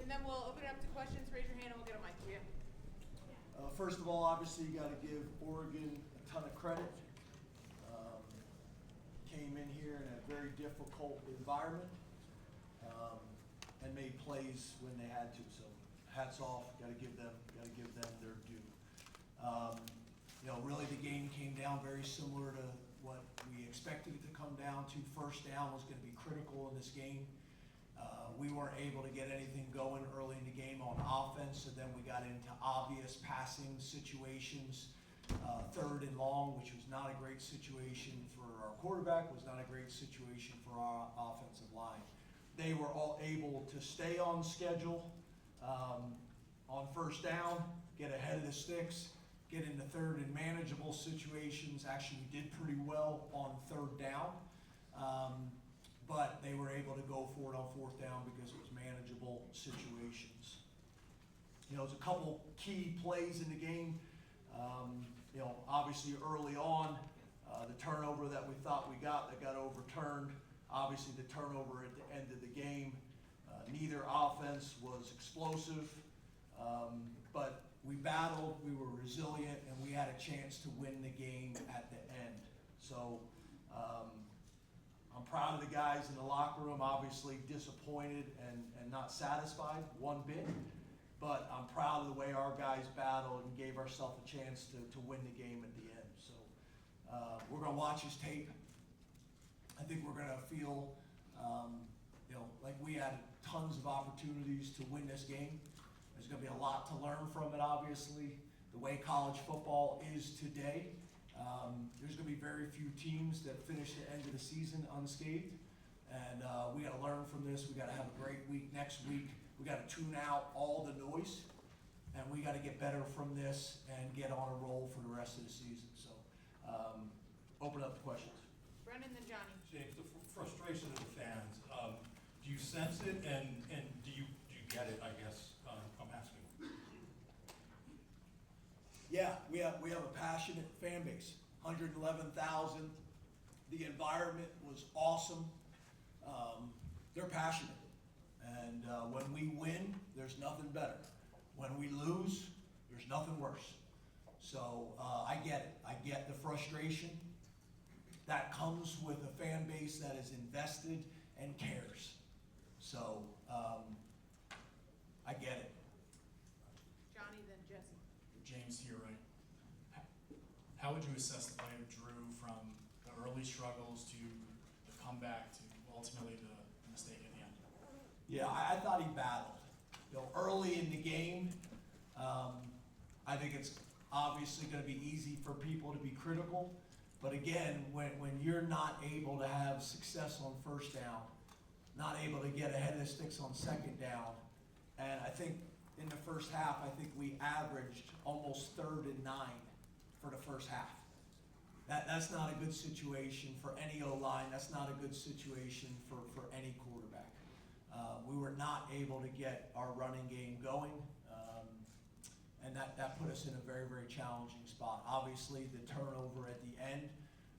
And then we'll open it up to questions. Raise your hand and we'll get a mic to you. First of all, obviously, you got to give Oregon a ton of credit. Came in here in a very difficult environment and made plays when they had to. So hats off. Got to give them their due. Really the game came down very similar to what we expected it to come down to. First down was going to be critical in this game. We weren't able to get anything going early in the game on offense, so then we got into obvious passing situations. Third and long, which was not a great situation for our quarterback, was not a great situation for our offensive line. They were all able to stay on schedule on first down, get ahead of the sticks, get into third and manageable situations. Actually, we did pretty well on third down, but they were able to go for it on fourth down because it was manageable situations. There's a couple key plays in the game. Obviously early on, the turnover that we thought we got that got overturned. Obviously the turnover at the end of the game. Neither offense was explosive, but we battled, we were resilient, and we had a chance to win the game at the end. So I'm proud of the guys in the locker room, obviously disappointed and not satisfied one bit. But I'm proud of the way our guys battled and gave ourselves a chance to win the game at the end. So we're going to watch his tape. I think we're going to feel, like we had tons of opportunities to win this game. There's going to be a lot to learn from it, obviously. The way college football is today, there's going to be very few teams that finish the end of the season unscathed. And we got to learn from this. We got to have a great week next week. We got to tune out all the noise, and we got to get better from this and get on a roll for the rest of the season. So, open up the questions. Brendan, then Johnny. James, the frustration of the fans. Do you sense it, and do you get it? I guess I'm asking. Yeah, we have a passionate fan base. 111,000. The environment was awesome. They're passionate. And when we win, there's nothing better. When we lose, there's nothing worse. So I get it. I get the frustration that comes with a fan base that is invested and cares. So I get it. Johnny, then Jesse. James, to your right. How would you assess the play of Drew from the early struggles to the comeback to ultimately the mistake at the end? Yeah, I thought he battled. Early in the game, I think it's obviously going to be easy for people to be critical. But again, when you're not able to have success on first down, not able to get ahead of the sticks on second down, and I think in the first half, I think we averaged almost 3rd and 9 for the first half. That's not a good situation for any O-line. That's not a good situation for any quarterback. We were not able to get our running game going, and that put us in a very, very challenging spot. Obviously, the turnover at the end.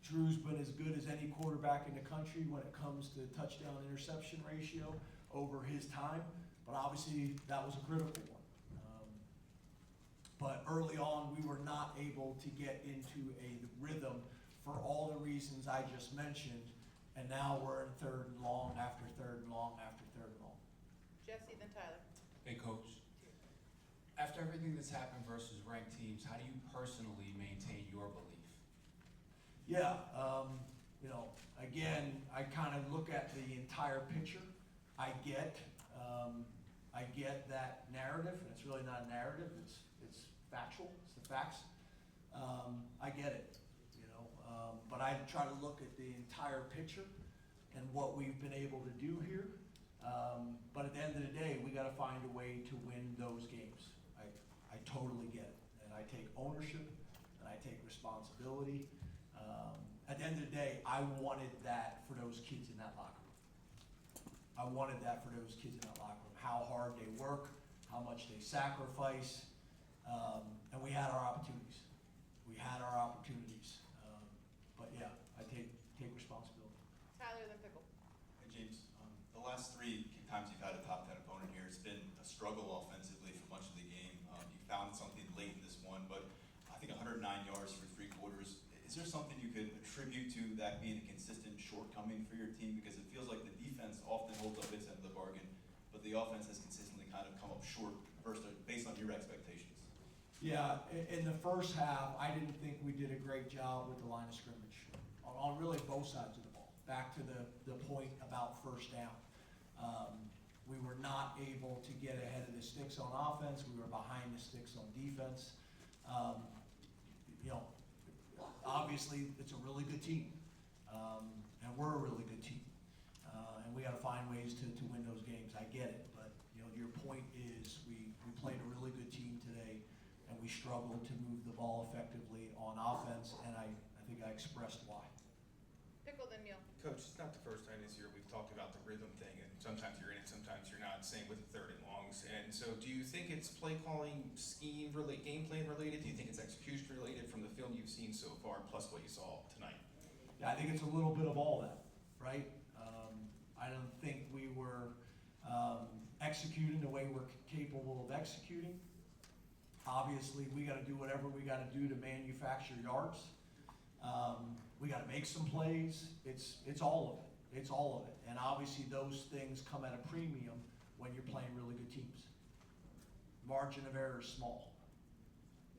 Drew's been as good as any quarterback in the country when it comes to touchdown-interception ratio over his time, but obviously that was a critical one. But early on, we were not able to get into a rhythm for all the reasons I just mentioned, and now we're in 3rd and long after 3rd and long after 3rd and long. Jesse, then Tyler. Hey, Coach. After everything that's happened versus ranked teams, how do you personally maintain your belief? Yeah, again, I kind of look at the entire picture. I get that narrative, and it's really not a narrative. It's factual. It's the facts. I get it, but I try to look at the entire picture and what we've been able to do here. But at the end of the day, we got to find a way to win those games. I totally get it, and I take ownership and I take responsibility. At the end of the day, I wanted that for those kids in that locker room. I wanted that for those kids in that locker room. How hard they work, how much they sacrifice, and we had our opportunities. But yeah, I take responsibility. Tyler, then Pickle. Hey James, the last 3 times you've had a top 10 opponent here, it's been a struggle. struggle offensively for much of the game. You found something late in this one, but I think 109 yards for 3 quarters. Is there something you could attribute to that being a consistent shortcoming for your team? Because it feels like the defense often holds up its end of the bargain, but the offense has consistently kind of come up short based on your expectations. Yeah, in the first half, I didn't think we did a great job with the line of scrimmage on really both sides of the ball. Back to the point about first down. We were not able to get ahead of the sticks on offense. We were behind the sticks on defense. You know, obviously, it's a really good team, and we're a really good team, and we got to find ways to win those games. I get it, but you know, your point is we played a really good team today, and we struggled to move the ball effectively on offense, and I think I expressed why. Pickle then Neal. Coach, it's not the first time this year we've talked about the rhythm thing, and sometimes you're in it, sometimes you're not. Same with the 3rd and longs. And so, do you think it's play calling, scheme related, game plan related? Do you think it's execution related from the film you've seen so far, plus what you saw tonight? Yeah, I think it's a little bit of all that, right? I don't think we were executing the way we're capable of executing. Obviously, we got to do whatever we got to do to manufacture yards. We got to make some plays. It's all of it. It's all of it. And obviously, those things come at a premium when you're playing really good teams. Margin of error is small.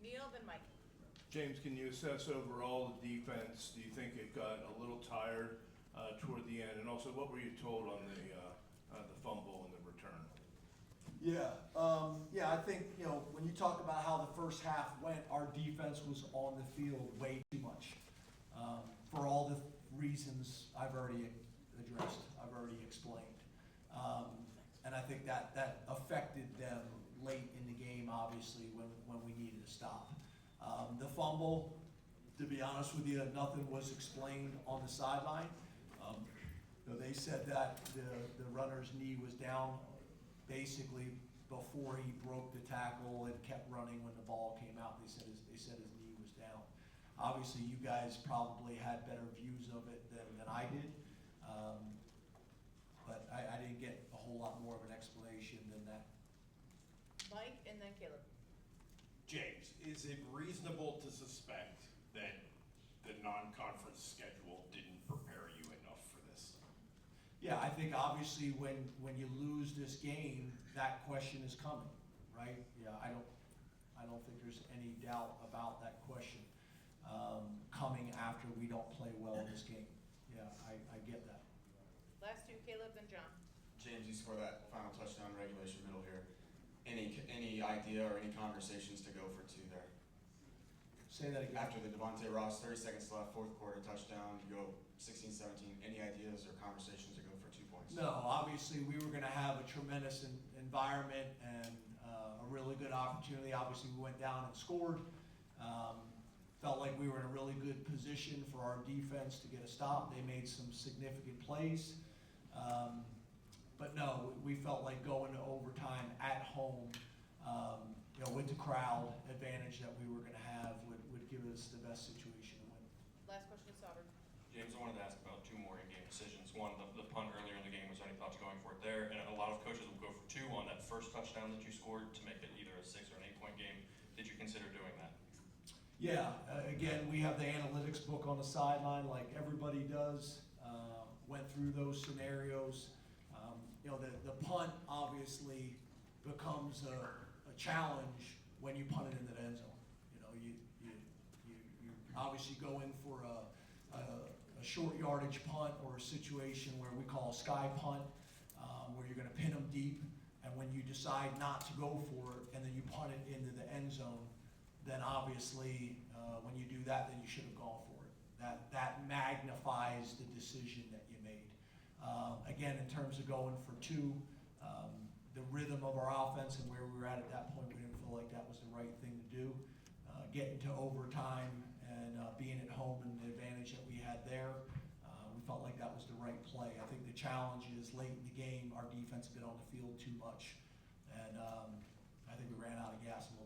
Neal then Mike. James, can you assess overall the defense? Do you think it got a little tired toward the end? And also, what were you told on the fumble and the return? Yeah, I think, you know, when you talk about how the first half went, our defense was on the field way too much. For all the reasons I've already addressed, I've already explained. And I think that affected them late in the game, obviously, when we needed to stop. The fumble, to be honest with you, nothing was explained on the sideline. They said that the runner's knee was down basically before he broke the tackle and kept running when the ball came out. They said his knee was down. Obviously, you guys probably had better views of it than I did, but I didn't get a whole lot more of an explanation than that. Mike and then Caleb. James, is it reasonable to suspect that the non-conference schedule didn't prepare you enough for this? Yeah, I think obviously when you lose this game, that question is coming, right? Yeah, I don't think there's any doubt about that question coming after we don't play well in this game. Yeah, I get that. Last two, Caleb then John. James, you score that final touchdown regulation middle here. Any idea or any conversations to go for 2 there? Say that again. After the Devontae Ross, 30 seconds left, 4th quarter touchdown, you go 16-17. Any ideas or conversations to go for 2 points? No, obviously we were going to have a tremendous environment and a really good opportunity. Obviously we went down and scored. Felt like we were in a really good position for our defense to get a stop. They made some significant plays. But no, we felt like going to overtime at home, with the crowd advantage that we were going to have would give us the best situation to win. Last question is Sauber. James, I wanted to ask about 2 more in-game decisions. One, the punt earlier in the game, was there any thoughts going for it there? And a lot of coaches will go for 2 on that first touchdown that you scored to make it either a 6 or an 8-point game. Did you consider doing that? Yeah, again, we have the analytics book on the sideline like everybody does. Went through those scenarios. The punt obviously becomes a challenge when you punt it into the end zone. You obviously go in for a short yardage punt or a situation where we call a sky punt, where you're going to pin them deep, and when you decide not to go for it and then you punt it into the end zone, then obviously when you do that, then you should have gone for it. That magnifies the decision that you made. Again, in terms of going for 2, the rhythm of our offense and where we were at that point, we didn't feel like that was the right thing to do. Getting to overtime and being at home and the advantage that we had there, we felt like that was the right play. I think the challenge is late in the game, our defense has been on the field too much, and I think we ran out of gas a little